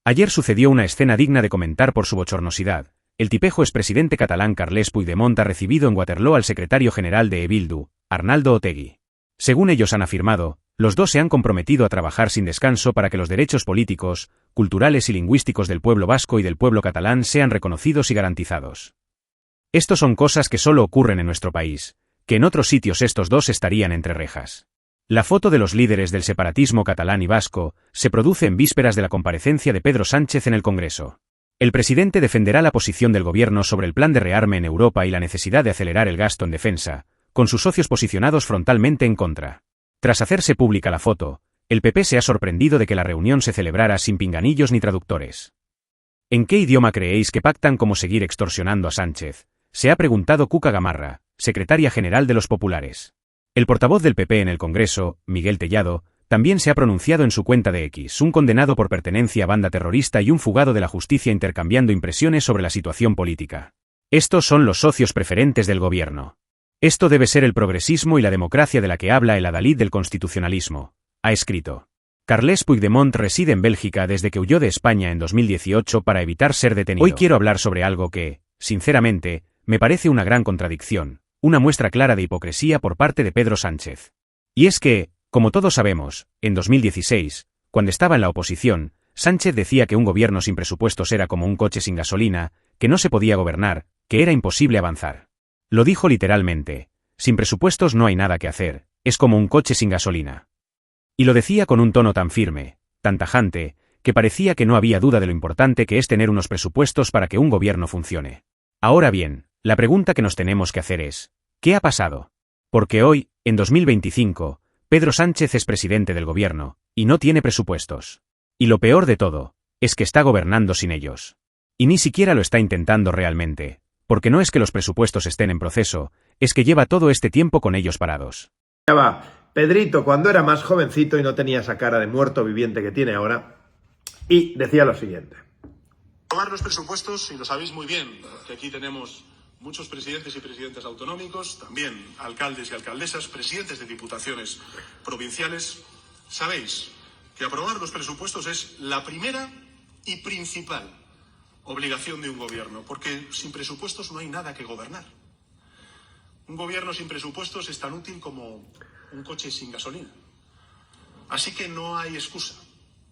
Ayer sucedió una escena digna de comentar por su bochornosidad. El tipejo expresidente catalán Carles Puigdemont ha recibido en Waterloo al secretario general de Bildu, Arnaldo Otegi. Según ellos han afirmado, los dos se han comprometido a trabajar sin descanso para que los derechos políticos, culturales y lingüísticos del pueblo vasco y del pueblo catalán sean reconocidos y garantizados. Estos son cosas que solo ocurren en nuestro país, que en otros sitios estos dos estarían entre rejas. La foto de los líderes del separatismo catalán y vasco se produce en vísperas de la comparecencia de Pedro Sánchez en el Congreso. El presidente defenderá la posición del gobierno sobre el plan de rearme en Europa y la necesidad de acelerar el gasto en defensa, con sus socios posicionados frontalmente en contra. Tras hacerse pública la foto, el PP se ha sorprendido de que la reunión se celebrara sin pinganillos ni traductores. ¿En qué idioma creéis que pactan cómo seguir extorsionando a Sánchez?, se ha preguntado Cuca Gamarra, secretaria general de los populares. El portavoz del PP en el Congreso, Miguel Tellado, también se ha pronunciado en su cuenta de X, un condenado por pertenencia a banda terrorista y un fugado de la justicia intercambiando impresiones sobre la situación política. Estos son los socios preferentes del gobierno. Esto debe ser el progresismo y la democracia de la que habla el adalid del constitucionalismo, ha escrito. Carles Puigdemont reside en Bélgica desde que huyó de España en 2018 para evitar ser detenido. Hoy quiero hablar sobre algo que, sinceramente, me parece una gran contradicción, una muestra clara de hipocresía por parte de Pedro Sánchez. Y es que, como todos sabemos, en 2016, cuando estaba en la oposición, Sánchez decía que un gobierno sin presupuestos era como un coche sin gasolina, que no se podía gobernar, que era imposible avanzar. Lo dijo literalmente: sin presupuestos no hay nada que hacer, es como un coche sin gasolina. Y lo decía con un tono tan firme, tan tajante, que parecía que no había duda de lo importante que es tener unos presupuestos para que un gobierno funcione. Ahora bien, la pregunta que nos tenemos que hacer es, ¿qué ha pasado? Porque hoy, en 2025, Pedro Sánchez es presidente del gobierno, y no tiene presupuestos. Y lo peor de todo, es que está gobernando sin ellos. Y ni siquiera lo está intentando realmente, porque no es que los presupuestos estén en proceso, es que lleva todo este tiempo con ellos parados. Ya va, Pedrito cuando era más jovencito y no tenía esa cara de muerto viviente que tiene ahora, y decía lo siguiente. Aprobar los presupuestos, y lo sabéis muy bien, que aquí tenemos muchos presidentes y presidentes autonómicos, también alcaldes y alcaldesas, presidentes de diputaciones provinciales. Sabéis que aprobar los presupuestos es la primera y principal obligación de un gobierno, porque sin presupuestos no hay nada que gobernar. Un gobierno sin presupuestos es tan útil como un coche sin gasolina. Así que no hay excusa.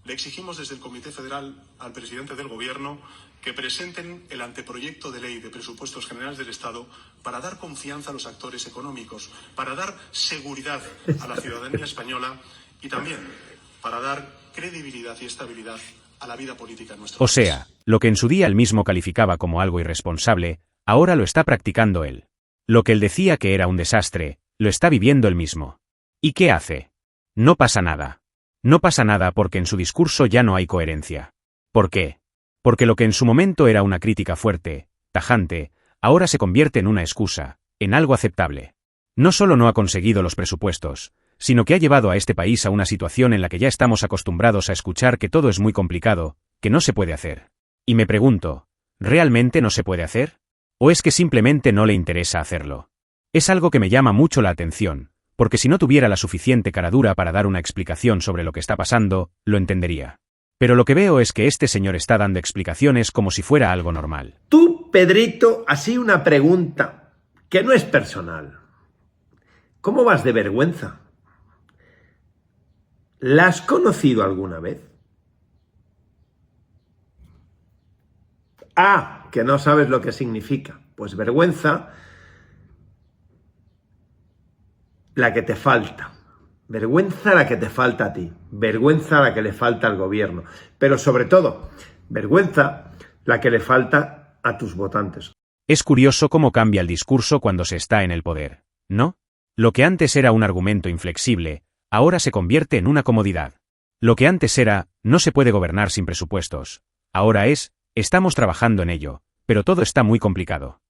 Le exigimos desde el Comité Federal al presidente del Gobierno que presenten el anteproyecto de ley de presupuestos generales del Estado para dar confianza a los actores económicos, para dar seguridad a la ciudadanía española y también para dar credibilidad y estabilidad a la vida política en nuestro país. O sea, lo que en su día él mismo calificaba como algo irresponsable, ahora lo está practicando él. Lo que él decía que era un desastre, lo está viviendo él mismo. ¿Y qué hace? No pasa nada. No pasa nada porque en su discurso ya no hay coherencia. ¿Por qué? Porque lo que en su momento era una crítica fuerte, tajante, ahora se convierte en una excusa, en algo aceptable. No solo no ha conseguido los presupuestos, sino que ha llevado a este país a una situación en la que ya estamos acostumbrados a escuchar que todo es muy complicado, que no se puede hacer. Y me pregunto, ¿realmente no se puede hacer? ¿O es que simplemente no le interesa hacerlo? Es algo que me llama mucho la atención, porque si no tuviera la suficiente caradura para dar una explicación sobre lo que está pasando, lo entendería. Pero lo que veo es que este señor está dando explicaciones como si fuera algo normal. Tú, Pedrito, así una pregunta que no es personal. ¿Cómo vas de vergüenza? ¿La has conocido alguna vez? Ah, que no sabes lo que significa. Pues vergüenza, la que te falta. Vergüenza la que te falta a ti. Vergüenza la que le falta al gobierno. Pero sobre todo, vergüenza la que le falta a tus votantes. Es curioso cómo cambia el discurso cuando se está en el poder, ¿no? Lo que antes era un argumento inflexible, ahora se convierte en una comodidad. Lo que antes era, no se puede gobernar sin presupuestos. Ahora es, estamos trabajando en ello, pero todo está muy complicado.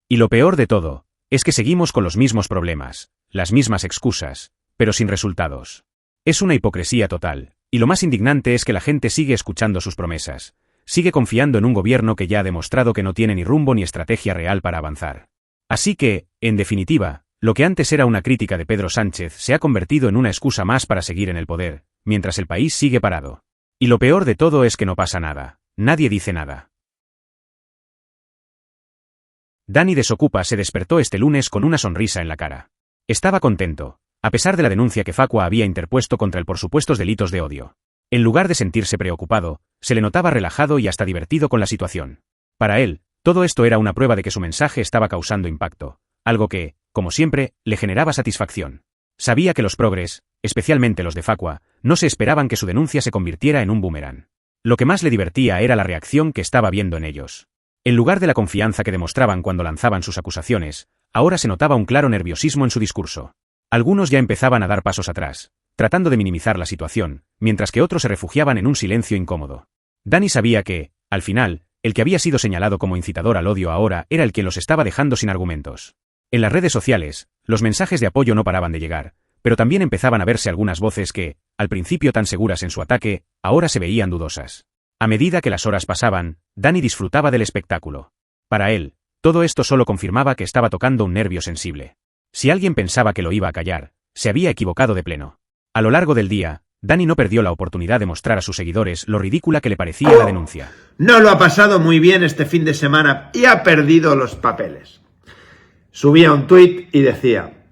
Y lo peor de todo, es que seguimos con los mismos problemas, las mismas excusas, pero sin resultados. Es una hipocresía total, y lo más indignante es que la gente sigue escuchando sus promesas, sigue confiando en un gobierno que ya ha demostrado que no tiene ni rumbo ni estrategia real para avanzar. Así que, en definitiva, lo que antes era una crítica de Pedro Sánchez se ha convertido en una excusa más para seguir en el poder, mientras el país sigue parado. Y lo peor de todo es que no pasa nada. Nadie dice nada. Dani Desokupa se despertó este lunes con una sonrisa en la cara. Estaba contento, a pesar de la denuncia que Facua había interpuesto contra él por supuestos delitos de odio. En lugar de sentirse preocupado, se le notaba relajado y hasta divertido con la situación. Para él, todo esto era una prueba de que su mensaje estaba causando impacto, algo que, como siempre, le generaba satisfacción. Sabía que los progres, especialmente los de Facua, no se esperaban que su denuncia se convirtiera en un boomerang. Lo que más le divertía era la reacción que estaba viendo en ellos. En lugar de la confianza que demostraban cuando lanzaban sus acusaciones, ahora se notaba un claro nerviosismo en su discurso. Algunos ya empezaban a dar pasos atrás, tratando de minimizar la situación, mientras que otros se refugiaban en un silencio incómodo. Dani sabía que, al final, el que había sido señalado como incitador al odio ahora era el quien los estaba dejando sin argumentos. En las redes sociales, los mensajes de apoyo no paraban de llegar, pero también empezaban a verse algunas voces que, al principio tan seguras en su ataque, ahora se veían dudosas. A medida que las horas pasaban, Dani disfrutaba del espectáculo. Para él, todo esto solo confirmaba que estaba tocando un nervio sensible. Si alguien pensaba que lo iba a callar, se había equivocado de pleno. A lo largo del día, Dani no perdió la oportunidad de mostrar a sus seguidores lo ridícula que le parecía la denuncia. No lo ha pasado muy bien este fin de semana y ha perdido los papeles. Subía un tuit y decía: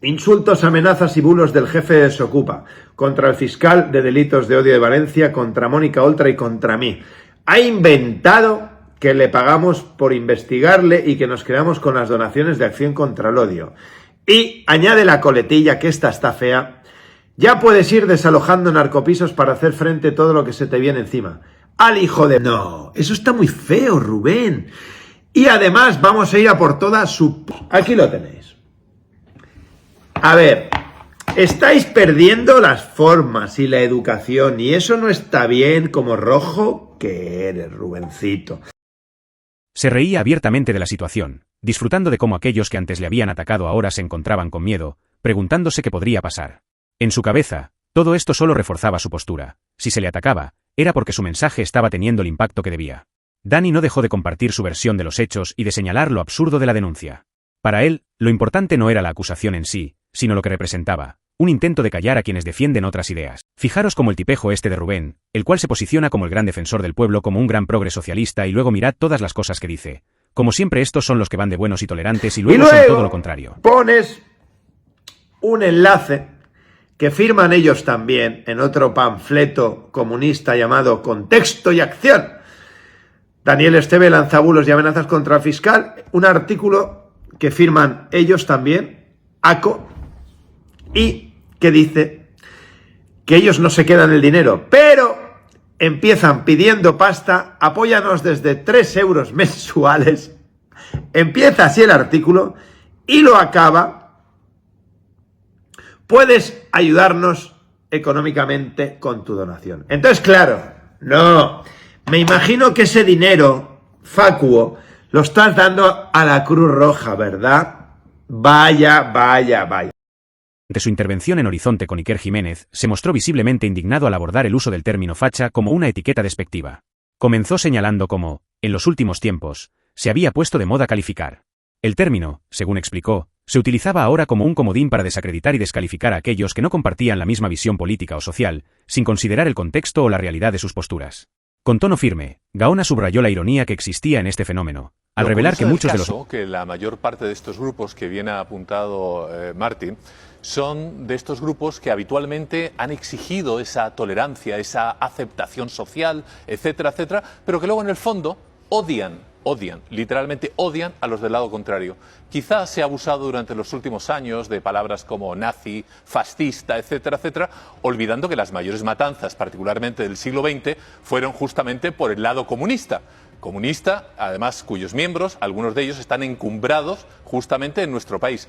insultos, amenazas y bulos del jefe de Desokupa contra el fiscal de delitos de odio de Valencia, contra Mónica Oltra y contra mí. Ha inventado que le pagamos por investigarle y que nos quedamos con las donaciones de Acción contra el Odio. Y añade la coletilla, que esta está fea: ya puedes ir desalojando narcopisos para hacer frente a todo lo que se te viene encima. Al hijo de... No, eso está muy feo, Rubén. Y además vamos a ir a por toda su... Aquí lo tenéis. A ver, estáis perdiendo las formas y la educación y eso no está bien, como rojo que eres, Rubencito. Se reía abiertamente de la situación, disfrutando de cómo aquellos que antes le habían atacado ahora se encontraban con miedo, preguntándose qué podría pasar. En su cabeza, todo esto solo reforzaba su postura. Si se le atacaba, era porque su mensaje estaba teniendo el impacto que debía. Dani no dejó de compartir su versión de los hechos y de señalar lo absurdo de la denuncia. Para él, lo importante no era la acusación en sí, sino lo que representaba, un intento de callar a quienes defienden otras ideas. Fijaros como el tipejo este de Rubén, el cual se posiciona como el gran defensor del pueblo, como un gran progre socialista, y luego mirad todas las cosas que dice. Como siempre, estos son los que van de buenos y tolerantes y luego son todo lo contrario. Pones un enlace que firman ellos también en otro panfleto comunista llamado Contexto y Acción. Daniel Esteve lanza bulos y amenazas contra el fiscal, un artículo que firman ellos también, ACO, y que dice que ellos no se quedan el dinero, pero empiezan pidiendo pasta, apóyanos desde 3 euros mensuales, empieza así el artículo y lo acaba: puedes ayudarnos económicamente con tu donación. Entonces, claro, no, me imagino que ese dinero facuo lo estás dando a la Cruz Roja, ¿verdad? Vaya. Ante su intervención en Horizonte con Iker Jiménez, se mostró visiblemente indignado al abordar el uso del término facha como una etiqueta despectiva. Comenzó señalando cómo, en los últimos tiempos, se había puesto de moda calificar. El término, según explicó, se utilizaba ahora como un comodín para desacreditar y descalificar a aquellos que no compartían la misma visión política o social, sin considerar el contexto o la realidad de sus posturas. Con tono firme, Gaona subrayó la ironía que existía en este fenómeno, al revelar que muchos de los... que la mayor parte de estos grupos que viene apuntado Martín son de estos grupos que habitualmente han exigido esa tolerancia, esa aceptación social, etcétera, etcétera, pero que luego en el fondo odian, literalmente odian a los del lado contrario. Quizás se ha abusado durante los últimos años de palabras como nazi, fascista, etcétera, etcétera, olvidando que las mayores matanzas, particularmente del siglo XX, fueron justamente por el lado comunista, además cuyos miembros, algunos de ellos, están encumbrados justamente en nuestro país.